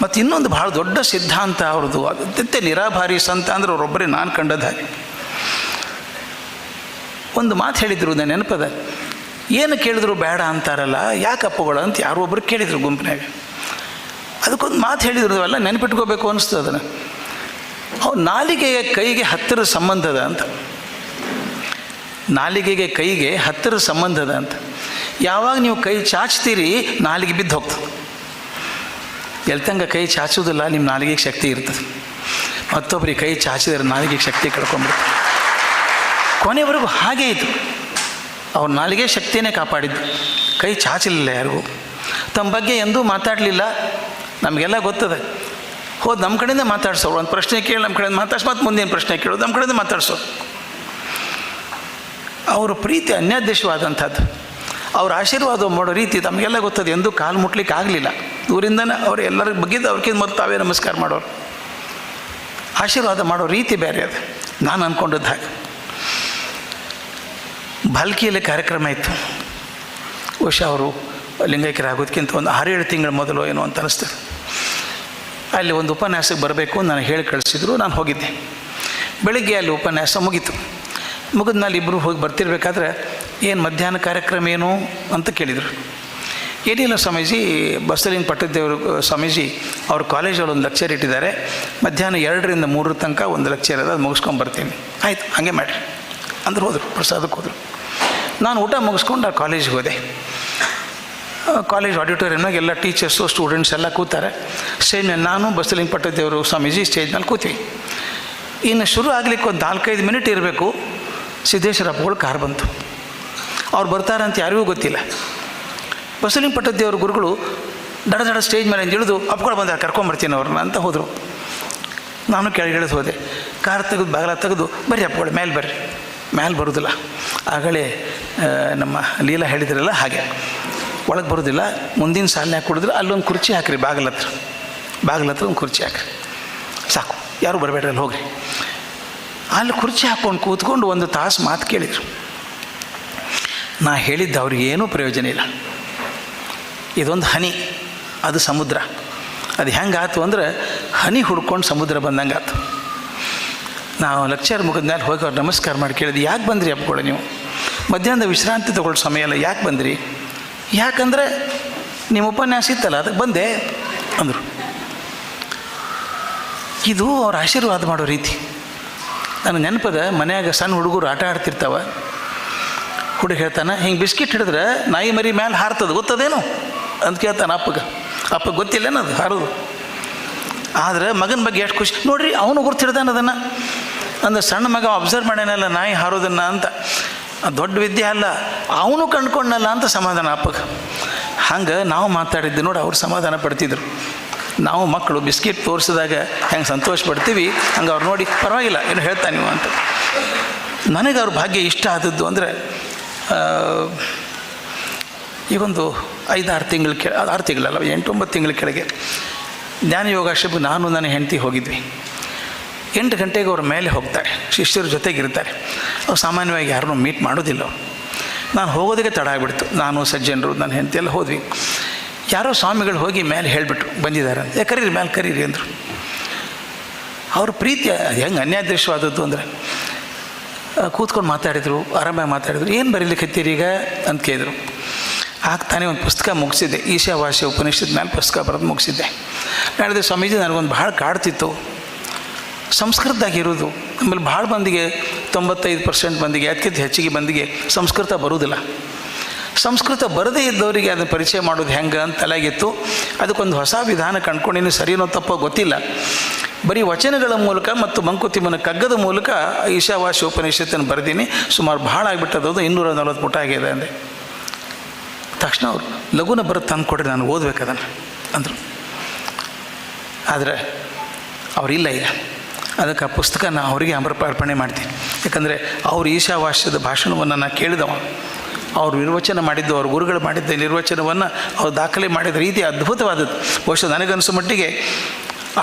ಮತ್ತು ಇನ್ನೊಂದು ಭಾಳ ದೊಡ್ಡ ಸಿದ್ಧಾಂತ ಅವ್ರದ್ದು, ಅದಕ್ಕೆ ನಿರಾಭಾರಿ ಸಂತ ಅಂದರೆ ಅವರೊಬ್ಬರೇ ನಾನು ಕಂಡದ ಹಾಗೆ. ಒಂದು ಮಾತು ಹೇಳಿದರು, ನನ್ನ ನೆನಪದ, ಏನು ಕೇಳಿದ್ರು ಬೇಡ ಅಂತಾರಲ್ಲ ಯಾಕಪ್ಪಗಳು ಅಂತ ಯಾರೋ ಒಬ್ಬರು ಕೇಳಿದರು ಗುಂಪಿನಾಗ. ಅದಕ್ಕೊಂದು ಮಾತು ಹೇಳಿದ್ರು, ಅವೆಲ್ಲ ನೆನಪಿಟ್ಕೋಬೇಕು ಅನಿಸ್ತದೆ ಅದನ್ನು. ಅವ್ರು ನಾಲಿಗೆಗೆ ಕೈಗೆ ಹತ್ತಿರ ಸಂಬಂಧದ ಅಂತ, ನಾಲಿಗೆಗೆ ಕೈಗೆ ಹತ್ತಿರ ಸಂಬಂಧದ ಅಂತ. ಯಾವಾಗ ನೀವು ಕೈ ಚಾಚ್ತೀರಿ ನಾಲಿಗೆ ಬಿದ್ದು ಹೋಗ್ತದೆ. ಎಲ್ತಂಗ ಕೈ ಚಾಚೋದಿಲ್ಲ, ನಿಮ್ಮ ನಾಲಿಗೆಗೆ ಶಕ್ತಿ ಇರ್ತದೆ. ಮತ್ತೊಬ್ಬರಿಗೆ ಕೈ ಚಾಚಿದರೆ ನಾಲಿಗೆಗೆ ಶಕ್ತಿ ಕಳ್ಕೊಂಡ್ಬಿಡ್ತದೆ. ಕೊನೆವರೆಗೂ ಹಾಗೇ ಇತ್ತು. ಅವ್ರ ನಾಲಿಗೆ ಶಕ್ತಿಯೇ ಕಾಪಾಡಿದ್ದು, ಕೈ ಚಾಚಲಿಲ್ಲ ಯಾರಿಗೂ. ತಮ್ಮ ಬಗ್ಗೆ ಎಂದೂ ಮಾತಾಡಲಿಲ್ಲ. ನಮಗೆಲ್ಲ ಗೊತ್ತದೆ. ಹೋದ್ ನಮ್ಮ ಕಡೆಯಿಂದ ಮಾತಾಡ್ಸೋರು, ಒಂದು ಪ್ರಶ್ನೆ ಕೇಳಿ ನಮ್ಮ ಕಡೆಯಿಂದ ಮಾತಾಡ್ಸಿ ಮತ್ತೆ ಮುಂದೇನು ಪ್ರಶ್ನೆ ಕೇಳೋದು ನಮ್ಮ ಕಡೆಯಿಂದ ಮಾತಾಡ್ಸೋರು. ಅವರ ಪ್ರೀತಿ ಅನ್ಯಾದೇಶವಾದಂಥದ್ದು. ಅವ್ರ ಆಶೀರ್ವಾದ ಮಾಡೋ ರೀತಿ ತಮಗೆಲ್ಲ ಗೊತ್ತದೆ. ಎಂದೂ ಕಾಲು ಮುಟ್ಲಿಕ್ಕೆ ಆಗಲಿಲ್ಲ. ದೂರಿಂದನೇ ಅವ್ರು ಎಲ್ಲರಿಗೂ ಬಗ್ಗಿದ್ದು ಅವ್ರಿಗಿಂತ ಮೊದಲು ತಾವೇ ನಮಸ್ಕಾರ ಮಾಡೋರು. ಆಶೀರ್ವಾದ ಮಾಡೋ ರೀತಿ ಬೇರೆ ಅದು. ನಾನು ಅಂದ್ಕೊಂಡದ್ದು ಹಾಗೆ. ಭಾಲ್ಕಿಯಲ್ಲಿ ಕಾರ್ಯಕ್ರಮ ಇತ್ತು. ಬಹುಶಃ ಅವರು ಲಿಂಗೈಕ್ಯರಾಗೋದಕ್ಕಿಂತ ಒಂದು 6-7 ತಿಂಗಳ ಮೊದಲು ಏನೋ ಅಂತ ಅನ್ನಿಸ್ತದೆ. ಅಲ್ಲಿ ಒಂದು ಉಪನ್ಯಾಸಕ್ಕೆ ಬರಬೇಕು ನನಗೆ ಹೇಳಿ ಕಳಿಸಿದ್ರು. ನಾನು ಹೋಗಿದ್ದೆ. ಬೆಳಗ್ಗೆ ಅಲ್ಲಿ ಉಪನ್ಯಾಸ ಮುಗೀತು. ಮುಗಿದ ಮೇಲೆ ಇಬ್ಬರು ಹೋಗಿ ಬರ್ತಿರ್ಬೇಕಾದ್ರೆ ಏನು ಮಧ್ಯಾಹ್ನ ಕಾರ್ಯಕ್ರಮ ಏನು ಅಂತ ಕೇಳಿದರು. ಏನಿಲ್ಲ ಸ್ವಾಮೀಜಿ, ಬಸವಲಿಂಗ ಪಟ್ಟದೇವರು ಸ್ವಾಮೀಜಿ ಅವ್ರ ಕಾಲೇಜಲ್ಲಿ ಒಂದು ಲೆಕ್ಚರ್ ಇಟ್ಟಿದ್ದಾರೆ, ಮಧ್ಯಾಹ್ನ 2ರಿಂದ 3 ತನಕ ಒಂದು ಲೆಕ್ಚರ್ ಅದ, ಅದು ಮುಗಿಸ್ಕೊಂಡು ಬರ್ತೀನಿ. ಆಯಿತು ಹಾಗೆ ಮಾಡಿರಿ ಅಂದ್ರೆ ಹೋದರು. ಪ್ರಸಾದಕ್ಕೆ ಹೋದರು. ನಾನು ಊಟ ಮುಗಿಸ್ಕೊಂಡು ಆ ಕಾಲೇಜಿಗೆ ಹೋದೆ. ಕಾಲೇಜ್ ಆಡಿಟೋರಿಯಮ್ನಾಗ ಎಲ್ಲ ಟೀಚರ್ಸು ಸ್ಟೂಡೆಂಟ್ಸ್ ಎಲ್ಲ ಕೂತಾರೆ. ಸ್ಟೇಜ್ ಮೇಲೆ ನಾನು ಬಸವಲಿಂಗ ಪಟ್ಟದೇವರು ಸ್ವಾಮೀಜಿ ಸ್ಟೇಜ್ ಮೇಲೆ ಕೂತೀವಿ. ಇನ್ನು ಶುರು ಆಗಲಿಕ್ಕೆ ಒಂದು 4-5 ಮಿನಿಟ್ ಇರಬೇಕು. ಸಿದ್ದೇಶ್ವರಪ್ಪಗಳು ಕಾರ್ ಬಂತು. ಅವ್ರು ಬರ್ತಾರಂತ ಯಾರಿಗೂ ಗೊತ್ತಿಲ್ಲ. ಬಸವಲಿಂಗ ಪಟ್ಟದೇವ್ರ ಗುರುಗಳು ದಡ ಸ್ಟೇಜ್ ಮೇಲೆ ಇಳಿದು ಅಪ್ಗಳು ಬಂದಾಗ ಕರ್ಕೊಂಬರ್ತೀನಿ ಅವ್ರನ್ನ ಅಂತ ಹೋದರು. ನಾನು ಕೆಳಗಿಳಿದು ಹೋದೆ. ಕಾರ್ ತೆಗೆದು ಬಾಗಿಲ ತೆಗೆದು ಬರ್ರಿ ಅಪ್ಗಳು ಮೇಲೆ ಬರ್ರಿ. ಮೇಲೆ ಬರೋದಿಲ್ಲ. ಆಗಲೇ ನಮ್ಮ ಲೀಲಾ ಹೇಳಿದ್ರಲ್ಲ ಹಾಗೆ ಒಳಗೆ ಬರೋದಿಲ್ಲ. ಮುಂದಿನ ಸಾಲಿನಾಗ ಕುಡಿದ್ರೆ ಅಲ್ಲೊಂದು ಕುರ್ಚಿ ಹಾಕಿರಿ, ಬಾಗಿಲ ಹತ್ರ ಒಂದು ಕುರ್ಚಿ ಹಾಕಿರಿ, ಸಾಕು, ಯಾರು ಬರಬೇಡ್ರಿ, ಅಲ್ಲಿ ಹೋಗ್ರಿ. ಅಲ್ಲಿ ಕುರ್ಚಿ ಹಾಕ್ಕೊಂಡು ಕೂತ್ಕೊಂಡು 1 ತಾಸು ಮಾತು ಕೇಳಿದರು. ನಾ ಹೇಳಿದ್ದು ಅವ್ರಿಗೆ ಏನೂ ಪ್ರಯೋಜನ ಇಲ್ಲ. ಇದೊಂದು ಹನಿ, ಅದು ಸಮುದ್ರ. ಅದು ಹೆಂಗೆ ಆಯ್ತು ಅಂದರೆ ಹನಿ ಹುಡ್ಕೊಂಡು ಸಮುದ್ರ ಬಂದಂಗೆ ಆಯ್ತು. ನಾವು ಲೆಕ್ಚರ್ ಮುಗಿದ ಮೇಲೆ ಹೋಗಿ ಅವ್ರು ನಮಸ್ಕಾರ ಮಾಡಿ ಕೇಳಿದ್ವಿ, ಯಾಕೆ ಬಂದ್ರಿ ಅಪ್ಕೊಳ್ಳಿ ನೀವು? ಮಧ್ಯಾಹ್ನದ ವಿಶ್ರಾಂತಿ ತೊಗೊಳ್ಳೋ ಸಮಯ ಅಲ್ಲ, ಯಾಕೆ ಬಂದ್ರಿ? ಯಾಕಂದರೆ ನಿಮ್ಮ ಉಪನ್ಯಾಸ ಇತ್ತಲ್ಲ ಅದಕ್ಕೆ ಬಂದೆ ಅಂದರು. ಇದು ಅವ್ರ ಆಶೀರ್ವಾದ ಮಾಡೋ ರೀತಿ. ನನಗೆ ನೆನಪದ, ಮನ್ಯಾಗ ಸಣ್ಣ ಹುಡುಗರು ಆಟ ಆಡ್ತಿರ್ತಾವ. ಹುಡುಗ ಹೇಳ್ತಾನೆ, ಹಿಂಗೆ ಬಿಸ್ಕಿಟ್ ಹಿಡಿದ್ರೆ ನಾಯಿ ಮರಿ ಮೇಲೆ ಹಾರ್ತದೆ, ಗೊತ್ತದೇನು ಅಂತ ಕೇಳ್ತಾನೆ ಅಪ್ಪಗೆ. ಅಪ್ಪಗೆ ಗೊತ್ತಿಲ್ಲೇನದು ಹಾರೋದು. ಆದರೆ ಮಗನ ಬಗ್ಗೆ ಎಷ್ಟು ಖುಷಿ ನೋಡ್ರಿ, ಅವನು ಗುರ್ತು ಹಿಡ್ದಾನ ಅದನ್ನು. ಅಂದ್ರೆ ಸಣ್ಣ ಮಗ ಅಬ್ಸರ್ವ್ ಮಾಡ್ಯಾನಲ್ಲ ನಾಯಿ ಹಾರೋದನ್ನು ಅಂತ. ದೊಡ್ಡ ವಿದ್ಯೆ ಅಲ್ಲ, ಅವನು ಕಂಡ್ಕೊಂಡಲ್ಲ ಅಂತ ಸಮಾಧಾನ ಅಪ್ಪಗೆ. ಹಂಗೆ ನಾವು ಮಾತಾಡಿದ್ದು ನೋಡಿ ಅವ್ರು ಸಮಾಧಾನ ಪಡ್ತಿದ್ರು. ನಾವು ಮಕ್ಕಳು ಬಿಸ್ಕಿಟ್ ತೋರಿಸಿದಾಗ ಹೆಂಗೆ ಸಂತೋಷ ಪಡ್ತೀವಿ, ಹಂಗೆ ಅವ್ರು ನೋಡಿ ಪರವಾಗಿಲ್ಲ ಏನು ಹೇಳ್ತಾ ನೀವು ಅಂತ. ನನಗೆ ಅವ್ರ ಭಾಗ್ಯ ಇಷ್ಟ ಆದದ್ದು ಅಂದರೆ, ಈಗೊಂದು 5-6 ತಿಂಗಳ 6 ತಿಂಗಳಲ್ಲ 8-9 ತಿಂಗಳ ಕೆಳಗೆ ಜ್ಞಾನ ಯೋಗಾಶ್ರಮಕ್ಕೆ ನಾನು ನನ್ನ ಹೆಂಡತಿ ಹೋಗಿದ್ವಿ. 8 ಗಂಟೆಗೆ ಅವ್ರ ಮೇಲೆ ಹೋಗ್ತಾರೆ, ಶಿಷ್ಯರ ಜೊತೆಗಿರ್ತಾರೆ. ಅವ್ರು ಸಾಮಾನ್ಯವಾಗಿ ಯಾರನ್ನೂ ಮೀಟ್ ಮಾಡೋದಿಲ್ಲ. ನಾನು ಹೋಗೋದಕ್ಕೆ ತಡ ಆಗಿಬಿಡ್ತು. ನಾನು ಸಜ್ಜನರು ನನ್ನ ಹೆಂಡತಿ ಎಲ್ಲ ಹೋದ್ವಿ. ಯಾರೋ ಸ್ವಾಮಿಗಳು ಹೋಗಿ ಮೇಲೆ ಹೇಳಿಬಿಟ್ರು ಬಂದಿದ್ದಾರೆ ಅಂತ. ಕರೀರಿ ಮೇಲೆ ಕರೀರಿ ಅಂದರು. ಅವ್ರ ಪ್ರೀತಿ ಹೆಂಗೆ ಅನ್ಯಾದೃಶ್ಯವಾದದ್ದು ಅಂದರೆ, ಕೂತ್ಕೊಂಡು ಮಾತಾಡಿದರು, ಆರಾಮಾಗಿ ಮಾತಾಡಿದರು. ಏನು ಬರೀಲಿಕ್ಕೆ ಹತ್ತೀರಿ ಈಗ ಅಂತ ಕೇಳಿದರು. ಆಗ್ತಾನೆ ಒಂದು ಪುಸ್ತಕ ಮುಗಿಸಿದ್ದೆ, ಈಶಾವಾಸ್ಯ ಉಪನಿಷತ್ ಮೇಲೆ ಪುಸ್ತಕ ಬರೆದು ಮುಗಿಸಿದ್ದೆ. ಹೇಳಿದೆ, ಸ್ವಾಮೀಜಿ ನನಗೊಂದು ಭಾಳ ಕಾಡ್ತಿತ್ತು, ಸಂಸ್ಕೃತದಾಗಿರೋದು ಆಮೇಲೆ ಭಾಳ ಮಂದಿಗೆ 95% ಮಂದಿಗೆ, ಅದಕ್ಕಿಂತ ಹೆಚ್ಚಿಗೆ ಮಂದಿಗೆ ಸಂಸ್ಕೃತ ಬರುವುದಿಲ್ಲ. ಸಂಸ್ಕೃತ ಬರದೇ ಇದ್ದವರಿಗೆ ಅದನ್ನು ಪರಿಚಯ ಮಾಡೋದು ಹೆಂಗೆ ಅಂತ ತಲೆಗಿತ್ತು. ಅದಕ್ಕೊಂದು ಹೊಸ ವಿಧಾನ ಕಂಡ್ಕೊಂಡಿನಿ, ಸರಿನೋ ತಪ್ಪೋ ಗೊತ್ತಿಲ್ಲ. ಬರೀ ವಚನಗಳ ಮೂಲಕ ಮತ್ತು ಮಂಕುತಿಮ್ಮನ ಕಗ್ಗದ ಮೂಲಕ ಈಶಾವಾಸ್ಯ ಉಪನಿಷತ್ತನ್ನು ಬರೆದೀನಿ. ಸುಮಾರು ಭಾಳ ಆಗಿಬಿಟ್ಟದು, 240 ಪುಟ ಆಗಿದೆ ಅಂದೆ. ತಕ್ಷಣ ಅವರು ಲಘುನ ಬರುತ್ತೆ ತಂದುಕೊಡ್ರಿ, ನಾನು ಓದಬೇಕದನ್ನು ಅಂದರು. ಆದರೆ ಅವರಿಲ್ಲ ಈಗ. ಅದಕ್ಕೆ ಆ ಪುಸ್ತಕನ ಅವರಿಗೆ ಅರ್ಪಣೆ ಮಾಡ್ತೀನಿ. ಯಾಕಂದರೆ ಅವರು ಈಶಾವಾಸ್ಯದ ಭಾಷಣವನ್ನು ನಾನು ಕೇಳಿದವ. ಅವರು ನಿರ್ವಚನ ಮಾಡಿದ್ದು, ಅವ್ರ ಗುರುಗಳು ಮಾಡಿದ್ದ ನಿರ್ವಚನವನ್ನು ಅವ್ರು ದಾಖಲೆ ಮಾಡಿದ ರೀತಿ ಅದ್ಭುತವಾದದ್ದು. ಬಹುಶಃ ನನಗನ್ನಿಸೋ ಮಟ್ಟಿಗೆ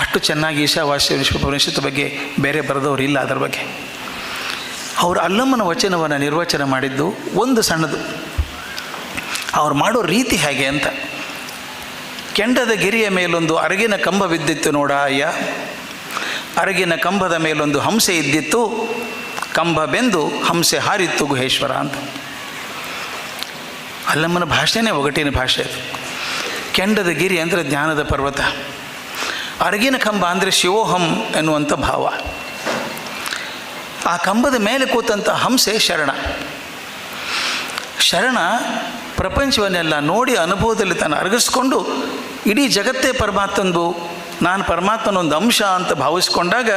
ಅಷ್ಟು ಚೆನ್ನಾಗಿ ಈಶಾವಾಸ್ಯ ಉಪನಿಷತ್ತು ಬಗ್ಗೆ ಬೇರೆ ಬರೆದವರು ಇಲ್ಲ. ಅದರ ಬಗ್ಗೆ ಅವರು ಅಲ್ಲಮ್ಮನ ವಚನವನ್ನು ನಿರ್ವಚನ ಮಾಡಿದ್ದು ಒಂದು ಸಣ್ಣದು. ಅವ್ರು ಮಾಡೋ ರೀತಿ ಹೇಗೆ ಅಂತ ಕೆಂಡದ ಗಿರಿಯ ಮೇಲೊಂದು ಅರಗಿನ ಕಂಬವಿದ್ದಿತ್ತು ನೋಡ ಅಯ್ಯ, ಅರಗಿನ ಕಂಬದ ಮೇಲೊಂದು ಹಂಸೆ ಇದ್ದಿತ್ತು, ಕಂಬ ಬೆಂದು ಹಂಸೆ ಹಾರಿತ್ತು ಗುಹೇಶ್ವರ ಅಂತ. ಅಲ್ಲಮ್ಮನ ಭಾಷೆನೇ ಒಗಟಿನ ಭಾಷೆ ಅದು. ಕೆಂಡದ ಗಿರಿ ಅಂದರೆ ಜ್ಞಾನದ ಪರ್ವತ, ಅರಗಿನ ಕಂಬ ಅಂದರೆ ಶಿವೋಹಂ ಎನ್ನುವಂಥ ಭಾವ. ಆ ಕಂಬದ ಮೇಲೆ ಕೂತಂಥ ಹಂಸೆ ಶರಣ. ಶರಣ ಪ್ರಪಂಚವನ್ನೆಲ್ಲ ನೋಡಿ ಅನುಭವದಲ್ಲಿ ತಾನು ಅರಗಿಸ್ಕೊಂಡು ಇಡೀ ಜಗತ್ತೇ ಪರಮಾತ್ಮಂದು, ನಾನು ಪರಮಾತ್ಮನೊಂದು ಅಂಶ ಅಂತ ಭಾವಿಸ್ಕೊಂಡಾಗ,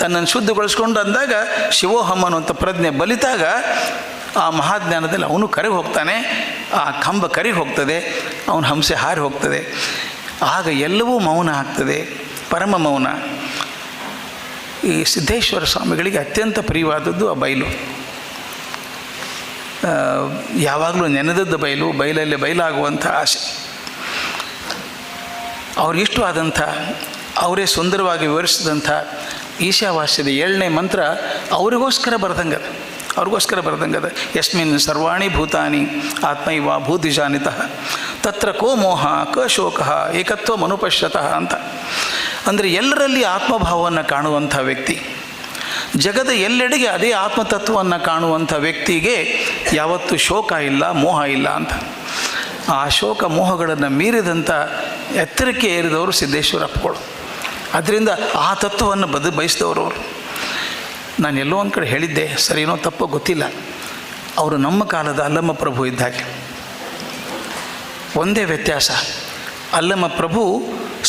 ತನ್ನನ್ನು ಶುದ್ಧಗೊಳಿಸ್ಕೊಂಡು ಅಂದಾಗ ಶಿವೋಹಂ ಅನ್ನುವಂಥ ಪ್ರಜ್ಞೆ ಬಲಿತಾಗ ಆ ಮಹಾಜ್ಞಾನದಲ್ಲಿ ಅವನು ಕರಗಿ ಹೋಗ್ತಾನೆ, ಆ ಕಂಬ ಕರಗಿ ಹೋಗ್ತದೆ, ಅವನ ಹಂಸೆ ಹಾರಿ ಹೋಗ್ತದೆ. ಆಗ ಎಲ್ಲವೂ ಮೌನ ಆಗ್ತದೆ, ಪರಮ ಮೌನ. ಈ ಸಿದ್ದೇಶ್ವರ ಸ್ವಾಮಿಗಳಿಗೆ ಅತ್ಯಂತ ಪ್ರಿಯವಾದದ್ದು ಆ ಬಯಲು. ಯಾವಾಗಲೂ ನೆನೆದದ್ದು ಬಯಲು, ಬಯಲಲ್ಲಿ ಬಯಲಾಗುವಂಥ ಆಸೆ. ಅವ್ರಿಗಿಷ್ಟವಾದಂಥ, ಅವರೇ ಸುಂದರವಾಗಿ ವಿವರಿಸಿದಂಥ ಈಶಾವಾಸ್ಯದ 7ನೇ ಮಂತ್ರ ಅವರಿಗೋಸ್ಕರ ಬರ್ದಂಗದ, ಅವ್ರಿಗೋಸ್ಕರ ಬರ್ದಂಗದ. ಯಸ್ಮಿನ್ ಸರ್ವಾಣಿ ಭೂತಾನಿ ಆತ್ಮೈವ ಭೂತಿಜಾನಿತಃ ತತ್ರ ಕೋ ಮೋಹ ಕ ಶೋಕ ಏಕತ್ವ ಮನುಪಶ್ಯತಃ ಅಂತ. ಅಂದರೆ ಎಲ್ಲರಲ್ಲಿ ಆತ್ಮಭಾವವನ್ನು ಕಾಣುವಂಥ ವ್ಯಕ್ತಿ, ಜಗದ ಎಲ್ಲೆಡೆಗೆ ಅದೇ ಆತ್ಮತತ್ವವನ್ನು ಕಾಣುವಂಥ ವ್ಯಕ್ತಿಗೆ ಯಾವತ್ತೂ ಶೋಕ ಇಲ್ಲ, ಮೋಹ ಇಲ್ಲ ಅಂತ. ಆ ಶೋಕ ಮೋಹಗಳನ್ನು ಮೀರಿದಂಥ ಎತ್ತರಕ್ಕೆ ಏರಿದವರು ಸಿದ್ದೇಶ್ವರಪ್ಪಗಳು. ಅದರಿಂದ ಆ ತತ್ವವನ್ನು ಬಯಸಿದವರು ಅವರು. ನಾನು ಎಲ್ಲೋ ಒಂದು ಕಡೆ ಹೇಳಿದ್ದೆ, ಸರಿನೋ ತಪ್ಪೋ ಗೊತ್ತಿಲ್ಲ, ಅವರು ನಮ್ಮ ಕಾಲದ ಅಲ್ಲಮ್ಮ ಪ್ರಭು ಇದ್ದಾಗೆ. ಒಂದೇ ವ್ಯತ್ಯಾಸ, ಅಲ್ಲಮ್ಮ ಪ್ರಭು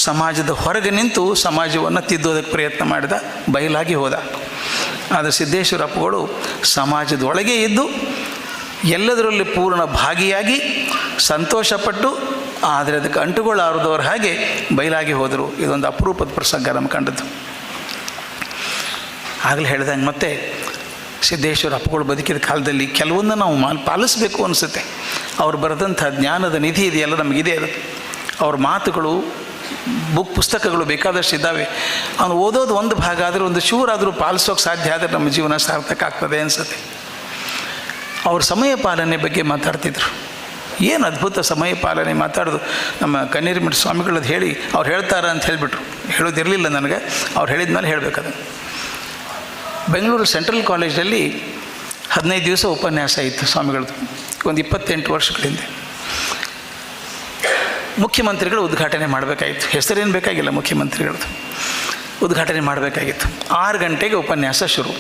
ಸಮಾಜದ ಹೊರಗೆ ನಿಂತು ಸಮಾಜವನ್ನು ತಿದ್ದೋದಕ್ಕೆ ಪ್ರಯತ್ನ ಮಾಡಿದ, ಬಯಲಾಗಿ ಹೋದ. ಆದರೆ ಸಿದ್ದೇಶ್ವರಪ್ಪಗಳು ಸಮಾಜದ ಒಳಗೆ ಇದ್ದು ಎಲ್ಲದರಲ್ಲಿ ಪೂರ್ಣ ಭಾಗಿಯಾಗಿ ಸಂತೋಷಪಟ್ಟು, ಆದರೆ ಅದಕ್ಕೆ ಅಂಟುಗೊಳ್ಳಾರದವ್ರ ಹಾಗೆ ಬಯಲಾಗಿ ಹೋದರು. ಇದೊಂದು ಅಪರೂಪದ ಪ್ರಸಂಗ ನಮ್ಮ ಕಂಡದ್ದು. ಆಗಲೇ ಹೇಳ್ದಂಗೆ ಮತ್ತೆ ಸಿದ್ದೇಶ್ವರ ಅಪ್ಪಗಳು ಬದುಕಿದ ಕಾಲದಲ್ಲಿ ಕೆಲವೊಂದು ನಾವು ಪಾಲಿಸಬೇಕು ಅನಿಸುತ್ತೆ. ಅವ್ರು ಬರೆದಂಥ ಜ್ಞಾನದ ನಿಧಿ ಇದೆಯಲ್ಲ ನಮಗಿದೆ. ಅದು ಅವ್ರ ಮಾತುಗಳು, ಪುಸ್ತಕಗಳು ಬೇಕಾದಷ್ಟು ಇದ್ದಾವೆ. ಅವನು ಓದೋದು ಒಂದು ಭಾಗ ಆದರೆ ಒಂದು ಚೂರಾದರೂ ಪಾಲಿಸೋಕೆ ಸಾಧ್ಯ ಆದರೆ ನಮ್ಮ ಜೀವನ ಸಾರ್ಥಕ ಆಗ್ತದೆ ಅನಿಸುತ್ತೆ. ಅವ್ರ ಸಮಯ ಪಾಲನೆ ಬಗ್ಗೆ ಮಾತಾಡ್ತಿದ್ರು. ಏನು ಅದ್ಭುತ ಸಮಯ ಪಾಲನೆ ಮಾತಾಡೋದು. ನಮ್ಮ ಕನ್ನೇರಿಮಠ ಸ್ವಾಮಿಗಳದ್ದು ಹೇಳಿ ಅವ್ರು ಹೇಳ್ತಾರೆ ಅಂತ ಹೇಳಿಬಿಟ್ರು. ಹೇಳೋದಿರಲಿಲ್ಲ ನನಗೆ, ಅವ್ರು ಹೇಳಿದ ಮೇಲೆ ಹೇಳಬೇಕದನ್ನು. ಬೆಂಗಳೂರು ಸೆಂಟ್ರಲ್ ಕಾಲೇಜಲ್ಲಿ 15 ದಿವಸ ಉಪನ್ಯಾಸ ಇತ್ತು ಸ್ವಾಮಿಗಳದ್ದು, ಒಂದು 28 ವರ್ಷಗಳ ಹಿಂದೆ. ಮುಖ್ಯಮಂತ್ರಿಗಳು ಉದ್ಘಾಟನೆ ಮಾಡಬೇಕಾಗಿತ್ತು. ಹೆಸರೇನು ಬೇಕಾಗಿಲ್ಲ, ಮುಖ್ಯಮಂತ್ರಿಗಳದ್ದು ಉದ್ಘಾಟನೆ ಮಾಡಬೇಕಾಗಿತ್ತು. 6 ಗಂಟೆಗೆ ಉಪನ್ಯಾಸ ಶುರು.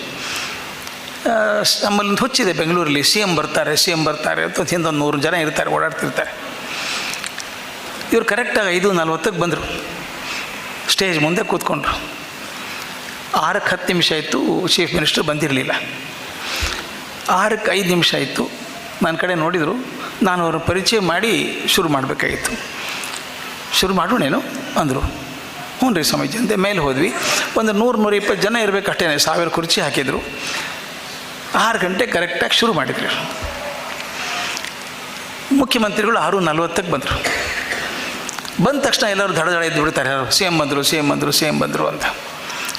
ನಮ್ಮಲ್ಲಿ ಹುಚ್ಚಿದೆ ಬೆಂಗಳೂರಲ್ಲಿ, ಸಿ ಎಮ್ ಬರ್ತಾರೆ ಅಂತ ಹಿಂದೊಂದು 100 ಜನ ಇರ್ತಾರೆ, ಓಡಾಡ್ತಿರ್ತಾರೆ. ಇವ್ರು ಕರೆಕ್ಟಾಗಿ 5:40 ಬಂದರು. ಸ್ಟೇಜ್ ಮುಂದೆ ಕೂತ್ಕೊಂಡ್ರು. 6ಕ್ಕೆ 10 ನಿಮಿಷ ಆಯಿತು, ಚೀಫ್ ಮಿನಿಸ್ಟರ್ ಬಂದಿರಲಿಲ್ಲ. 6ಕ್ಕೆ 5 ನಿಮಿಷ ಆಯಿತು. ನನ್ನ ಕಡೆ ನೋಡಿದರು. ನಾನು ಅವ್ರ ಪರಿಚಯ ಮಾಡಿ ಶುರು ಮಾಡಬೇಕಾಗಿತ್ತು. ಶುರು ಮಾಡೋಣೇನು ಅಂದರು. ಹ್ಞೂ ರೀ ಸ್ವಾಮೀಜಿ ಅಂತೆ. ಮೇಲೆ ಹೋದ್ವಿ. ಒಂದು 100-120 ಜನ ಇರಬೇಕು ಅಷ್ಟೇ. 1000 ಕುರ್ಚಿ ಹಾಕಿದರು. 6 ಗಂಟೆ ಕರೆಕ್ಟಾಗಿ ಶುರು ಮಾಡಿದ್ರು. ಮುಖ್ಯಮಂತ್ರಿಗಳು 6:40 ಬಂದರು. ಬಂದ ತಕ್ಷಣ ಎಲ್ಲರೂ ದಡ ಎದ್ದು ಬಿಡ್ತಾರೆ. ಯಾರು ಸಿ ಎಮ್ ಬಂದರು ಅಂತ.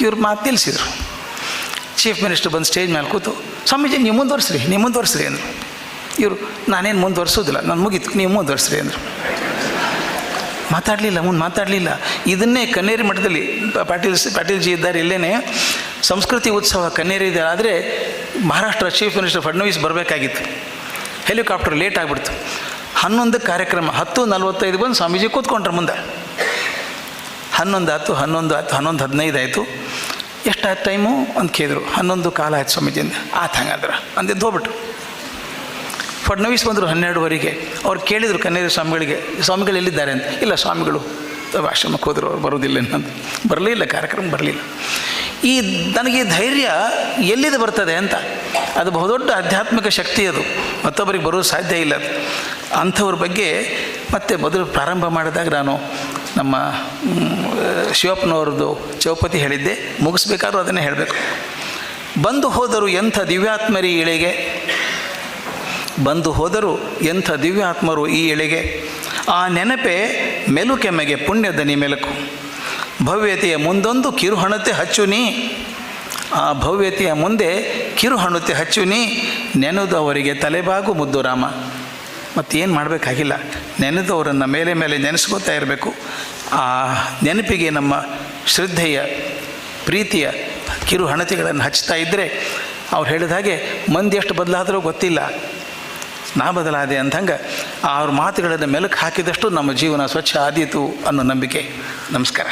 ಇವ್ರು ಮಾತು ನಿಲ್ಲಿಸಿದ್ರು. ಚೀಫ್ ಮಿನಿಸ್ಟರ್ ಬಂದು ಸ್ಟೇಜ್ ಮೇಲೆ ಕೂತು, ಸ್ವಾಮೀಜಿ ನೀವು ಮುಂದುವರ್ಸ್ರಿ ಅಂದರು. ಇವರು ನಾನೇನು ಮುಂದುವರ್ಸೋದಿಲ್ಲ, ನಾನು ಮುಗೀತು, ನೀವು ಮುಂದುವರ್ಸ್ರಿ ಅಂದರು. ಮಾತಾಡಲಿಲ್ಲ. ಇದನ್ನೇ ಕನ್ನೇರಿ ಮಠದಲ್ಲಿ ಪಾಟೀಲ್ಜಿ ಇದ್ದಾರೆ, ಇಲ್ಲೇ ಸಂಸ್ಕೃತಿ ಉತ್ಸವ ಕನ್ನೇರಿ ಇದೆ. ಆದರೆ ಮಹಾರಾಷ್ಟ್ರ ಚೀಫ್ ಮಿನಿಸ್ಟರ್ ಫಡ್ನವೀಸ್ ಬರಬೇಕಾಗಿತ್ತು. ಹೆಲಿಕಾಪ್ಟರ್ ಲೇಟ್ ಆಗಿಬಿಡ್ತು. 11 ಕಾರ್ಯಕ್ರಮ. 10:45 ಬಂದು ಸ್ವಾಮೀಜಿ ಕೂತ್ಕೊಂಡ್ರೆ ಮುಂದೆ. 11 ಆಯಿತು, 11:15 ಆಯಿತು. ಎಷ್ಟಾಯ್ತು ಟೈಮು ಅಂತ ಕೇಳಿದ್ರು. 11:15 ಆಯ್ತು ಸ್ವಾಮೀಜಿಯಿಂದ. ಆಯ್ತು ಹಂಗಾದ್ರೆ ಅಂದಿದ್ದು ಹೋಗ್ಬಿಟ್ರು. ಫಡ್ನವೀಸ್ ಬಂದರು 12:15. ಅವ್ರು ಕೇಳಿದರು ಕನ್ನೇರಿ ಸ್ವಾಮಿಗಳಿಗೆ, ಸ್ವಾಮಿಗಳು ಎಲ್ಲಿದ್ದಾರೆ ಅಂತ. ಇಲ್ಲ ಸ್ವಾಮಿಗಳು ಆಶ್ರಮಕ್ಕೆ ಹೋದರು, ಅವ್ರು ಬರೋದಿಲ್ಲ ಅಂತ. ಬರಲಿಲ್ಲ, ಕಾರ್ಯಕ್ರಮ ಬರಲಿಲ್ಲ. ನನಗೆ ಧೈರ್ಯ ಎಲ್ಲಿದೆ ಬರ್ತದೆ ಅಂತ. ಅದು ಬಹುದೊಡ್ಡ ಆಧ್ಯಾತ್ಮಿಕ ಶಕ್ತಿ. ಅದು ಮತ್ತೊಬ್ಬರಿಗೆ ಬರೋದು ಸಾಧ್ಯ ಇಲ್ಲ. ಅದು ಅಂಥವ್ರ ಬಗ್ಗೆ ಮತ್ತೆ ಮೊದಲು ಪ್ರಾರಂಭ ಮಾಡಿದಾಗ ನಾನು ನಮ್ಮ ಶಿವಪ್ಪನವ್ರದ್ದು ಚೌಪತಿ ಹೇಳಿದ್ದೆ, ಮುಗಿಸ್ಬೇಕಾದ್ರೂ ಅದನ್ನೇ ಹೇಳಬೇಕು. ಬಂದು ಹೋದರು ಎಂಥ ದಿವ್ಯಾತ್ಮರಿ ಇಳೆಗೆ, ಬಂದು ಹೋದರು ಎಂಥ ದಿವ್ಯಾತ್ಮರು ಈ ಎಳೆಗೆ, ಆ ನೆನಪೆ ಮೆಲುಕೆಮ್ಮೆಗೆ ಪುಣ್ಯದನಿ ಮೆಲುಕು, ಭವ್ಯತೆಯ ಮುಂದೊಂದು ಕಿರುಹಣತೆ ಹಚ್ಚು ನೀ, ಆ ಭವ್ಯತೆಯ ಮುಂದೆ ಕಿರುಹಣತೆ ಹಚ್ಚು ನೀ, ನೆನೆದವರಿಗೆ ತಲೆಬಾಗು ಮುದ್ದು ರಾಮ. ಮತ್ತೇನು ಮಾಡಬೇಕಾಗಿಲ್ಲ, ನೆನೆದವರನ್ನು ಮೇಲೆ ಮೇಲೆ ನೆನೆಸ್ಕೋತಾ ಇರಬೇಕು. ಆ ನೆನಪಿಗೆ ನಮ್ಮ ಶ್ರದ್ಧೆಯ ಪ್ರೀತಿಯ ಕಿರು ಹಣತೆಗಳನ್ನು ಹಚ್ತಾ ಇದ್ದರೆ ಅವ್ರು ಹೇಳಿದ ಹಾಗೆ ಮಂದಿ ಎಷ್ಟು ಬದಲಾದರೂ ಗೊತ್ತಿಲ್ಲ, ನಾ ಬದಲಾದೆ ಅಂದಂಗೆ ಅವ್ರ ಮಾತುಗಳನ್ನು ಮೆಲುಕು ಹಾಕಿದಷ್ಟು ನಮ್ಮ ಜೀವನ ಸ್ವಚ್ಛ ಆದೀತು ಅನ್ನೋ ನಂಬಿಕೆ. ನಮಸ್ಕಾರ.